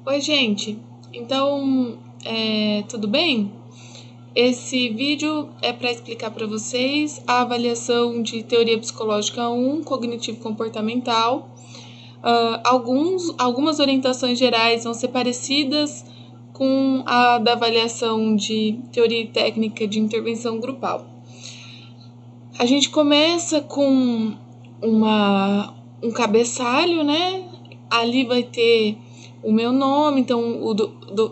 Oi, gente. Então, tudo bem? Esse vídeo é para explicar para vocês a avaliação de teoria psicológica 1, cognitivo-comportamental. Algumas orientações gerais vão ser parecidas com a da avaliação de teoria e técnica de intervenção grupal. A gente começa com um cabeçalho, né? Ali vai ter o meu nome, então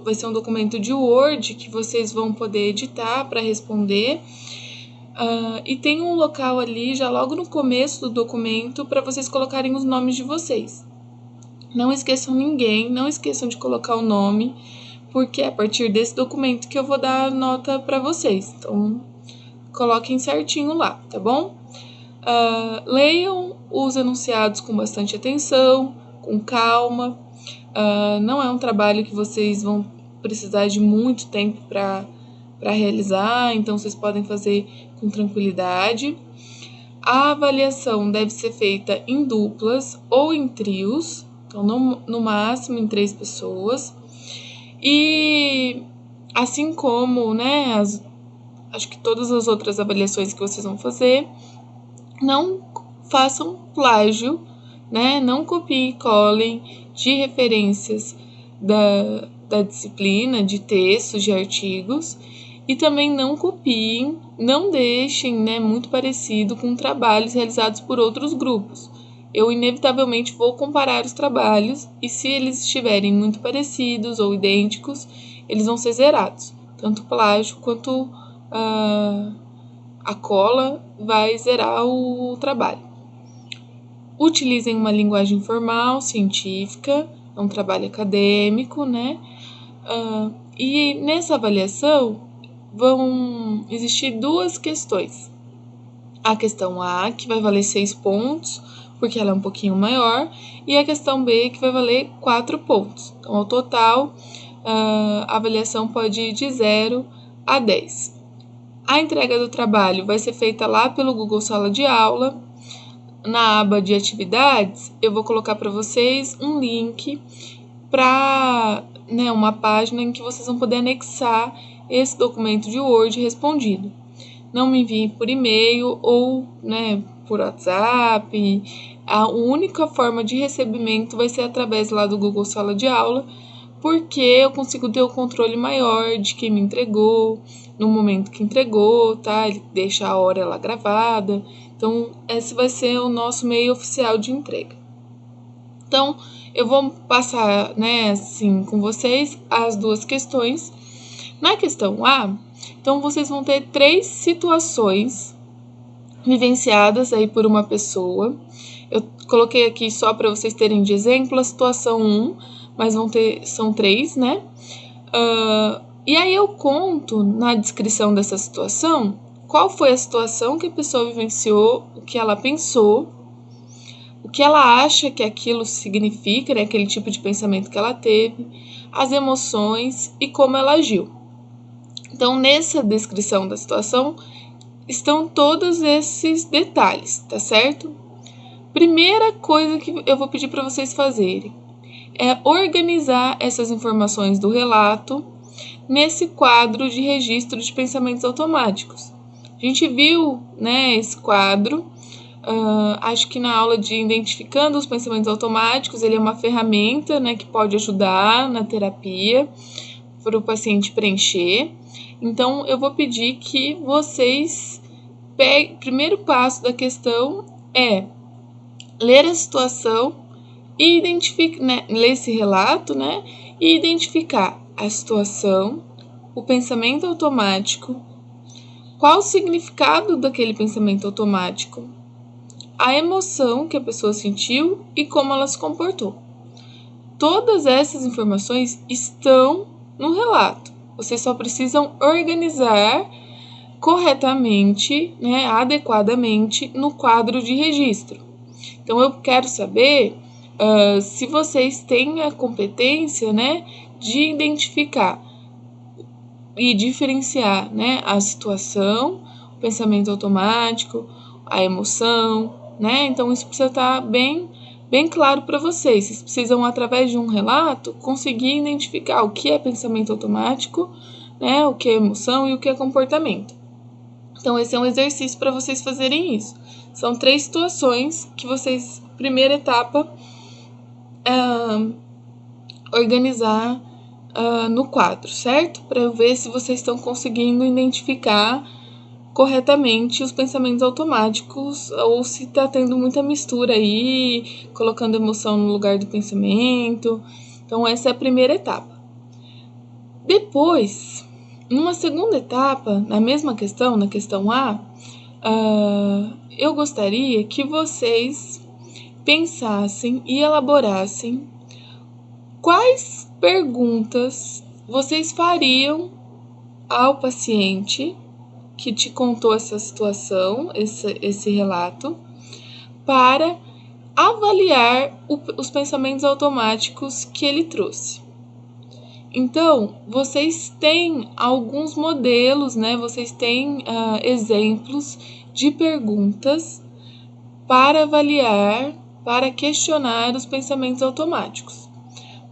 vai ser um documento de Word que vocês vão poder editar para responder. E tem um local ali, já logo no começo do documento, para vocês colocarem os nomes de vocês. Não esqueçam ninguém, não esqueçam de colocar o nome, porque é a partir desse documento que eu vou dar nota para vocês. Então, coloquem certinho lá, tá bom? Leiam os enunciados com bastante atenção, com calma. Não é um trabalho que vocês vão precisar de muito tempo para realizar, então vocês podem fazer com tranquilidade. A avaliação deve ser feita em duplas ou em trios, então no máximo em 3 pessoas. E assim como, né, acho que todas as outras avaliações que vocês vão fazer, não façam plágio, né? Não copiem e colhem de referências da disciplina, de textos, de artigos, e também não copiem, não deixem, né, muito parecido com trabalhos realizados por outros grupos. Eu inevitavelmente vou comparar os trabalhos e se eles estiverem muito parecidos ou idênticos, eles vão ser zerados. Tanto plágio quanto a cola vai zerar o trabalho. Utilizem uma linguagem formal, científica, é um trabalho acadêmico, né? E nessa avaliação vão existir 2 questões. A questão A, que vai valer 6 pontos, porque ela é um pouquinho maior, e a questão B, que vai valer 4 pontos. Então, ao total, a avaliação pode ir de 0 a 10. A entrega do trabalho vai ser feita lá pelo Google Sala de Aula. Na aba de atividades, eu vou colocar para vocês um link para, né, uma página em que vocês vão poder anexar esse documento de Word respondido. Não me enviem por e-mail ou, né, por WhatsApp. A única forma de recebimento vai ser através lá do Google Sala de Aula, porque eu consigo ter o controle maior de quem me entregou, no momento que entregou, tá? Ele deixa a hora lá gravada. Então, esse vai ser o nosso meio oficial de entrega. Então, eu vou passar, né, assim, com vocês as 2 questões. Na questão A, então, vocês vão ter 3 situações vivenciadas aí por uma pessoa. Eu coloquei aqui só para vocês terem de exemplo a situação 1, mas são 3, né? E aí eu conto na descrição dessa situação qual foi a situação que a pessoa vivenciou, o que ela pensou, o que ela acha que aquilo significa, né, aquele tipo de pensamento que ela teve, as emoções e como ela agiu. Então, nessa descrição da situação, estão todos esses detalhes, tá certo? Primeira coisa que eu vou pedir para vocês fazerem é organizar essas informações do relato nesse quadro de registro de pensamentos automáticos. A gente viu, né, esse quadro, acho que na aula de identificando os pensamentos automáticos, ele é uma ferramenta, né, que pode ajudar na terapia para o paciente preencher. Então, eu vou pedir que vocês peguem, o primeiro passo da questão é ler a situação e identificar, né, ler esse relato, né, e identificar a situação, o pensamento automático, qual o significado daquele pensamento automático, a emoção que a pessoa sentiu e como ela se comportou. Todas essas informações estão no relato. Vocês só precisam organizar corretamente, né, adequadamente no quadro de registro. Então, eu quero saber se vocês têm a competência, né, de identificar e diferenciar, né, a situação, o pensamento automático, a emoção, né? Então, isso precisa estar bem bem claro para vocês. Vocês precisam, através de um relato, conseguir identificar o que é pensamento automático, né, o que é emoção e o que é comportamento. Então, esse é um exercício para vocês fazerem isso. São 3 situações que vocês, primeira etapa, organizar no quadro, certo? Para eu ver se vocês estão conseguindo identificar corretamente os pensamentos automáticos ou se está tendo muita mistura aí, colocando emoção no lugar do pensamento. Então, essa é a primeira etapa. Depois, numa segunda etapa, na mesma questão, na questão A, eu gostaria que vocês pensassem e elaborassem quais perguntas vocês fariam ao paciente que te contou essa situação, esse relato, para avaliar os pensamentos automáticos que ele trouxe. Então, vocês têm alguns modelos, né? Vocês têm exemplos de perguntas para avaliar, para questionar os pensamentos automáticos.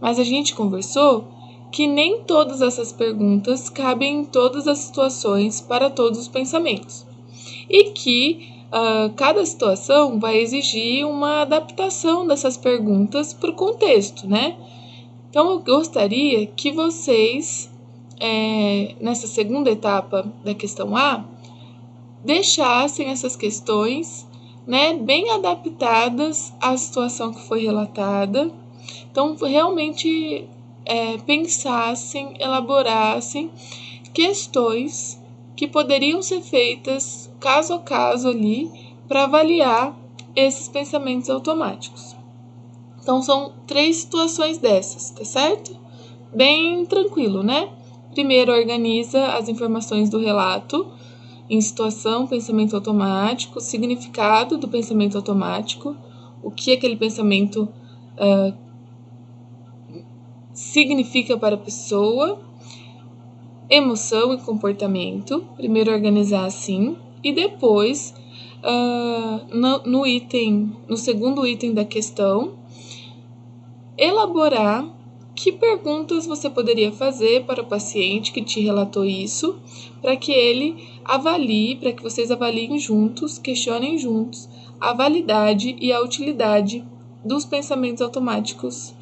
Mas a gente conversou que nem todas essas perguntas cabem em todas as situações para todos os pensamentos. E que cada situação vai exigir uma adaptação dessas perguntas para o contexto, né? Então, eu gostaria que vocês, nessa segunda etapa da questão A, deixassem essas questões, né, bem adaptadas à situação que foi relatada. Então, realmente pensassem, elaborassem questões que poderiam ser feitas caso a caso ali para avaliar esses pensamentos automáticos. Então, são 3 situações dessas, tá certo? Bem tranquilo, né? Primeiro, organiza as informações do relato em situação, pensamento automático, significado do pensamento automático, o que aquele pensamento significa para a pessoa, emoção e comportamento. Primeiro organizar assim e depois no segundo item da questão, elaborar que perguntas você poderia fazer para o paciente que te relatou isso, para que ele avalie, para que vocês avaliem juntos, questionem juntos a validade e a utilidade dos pensamentos automáticos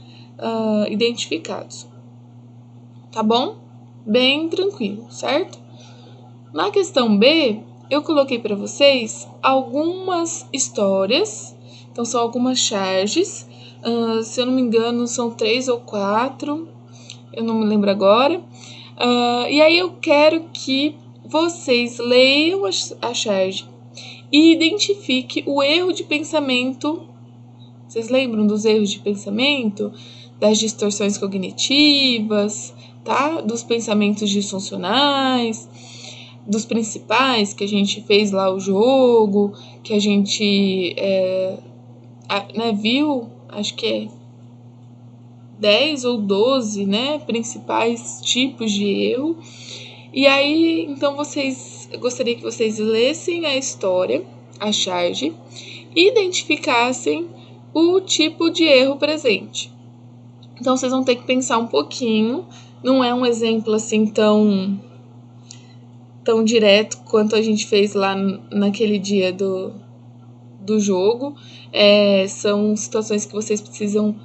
identificados. Tá bom? Bem tranquilo, certo? Na questão B, eu coloquei para vocês algumas histórias, então são algumas charges, se eu não me engano são 3 ou 4, eu não me lembro agora, e aí eu quero que vocês leiam a charge e identifiquem o erro de pensamento. Vocês lembram dos erros de pensamento? Das distorções cognitivas, tá? Dos pensamentos disfuncionais, dos principais que a gente fez lá o jogo, que a gente viu, acho que é 10 ou 12, né, principais tipos de erro. E aí, então, eu gostaria que vocês lessem a história, a charge, e identificassem o tipo de erro presente. Então, vocês vão ter que pensar um pouquinho, não é um exemplo assim tão direto quanto a gente fez lá naquele dia do jogo. São situações que vocês precisam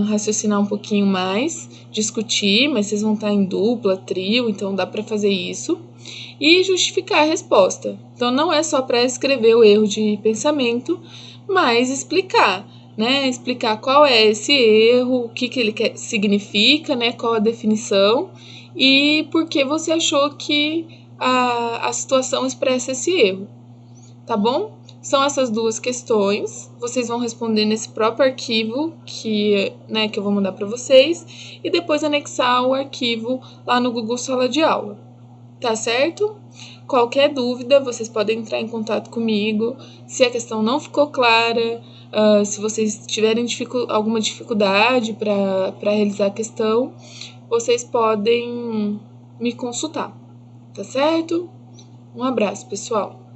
raciocinar um pouquinho mais, discutir, mas vocês vão estar em dupla, trio, então dá para fazer isso. E justificar a resposta. Então, não é só para escrever o erro de pensamento, mas explicar, né? Explicar qual é esse erro, o que ele significa, né? Qual a definição e por que você achou que a situação expressa esse erro, tá bom? São essas 2 questões, vocês vão responder nesse próprio arquivo que eu vou mandar para vocês e depois anexar o arquivo lá no Google Sala de Aula, tá certo? Qualquer dúvida, vocês podem entrar em contato comigo, se a questão não ficou clara, se vocês tiverem alguma dificuldade para realizar a questão, vocês podem me consultar, tá certo? Um abraço, pessoal!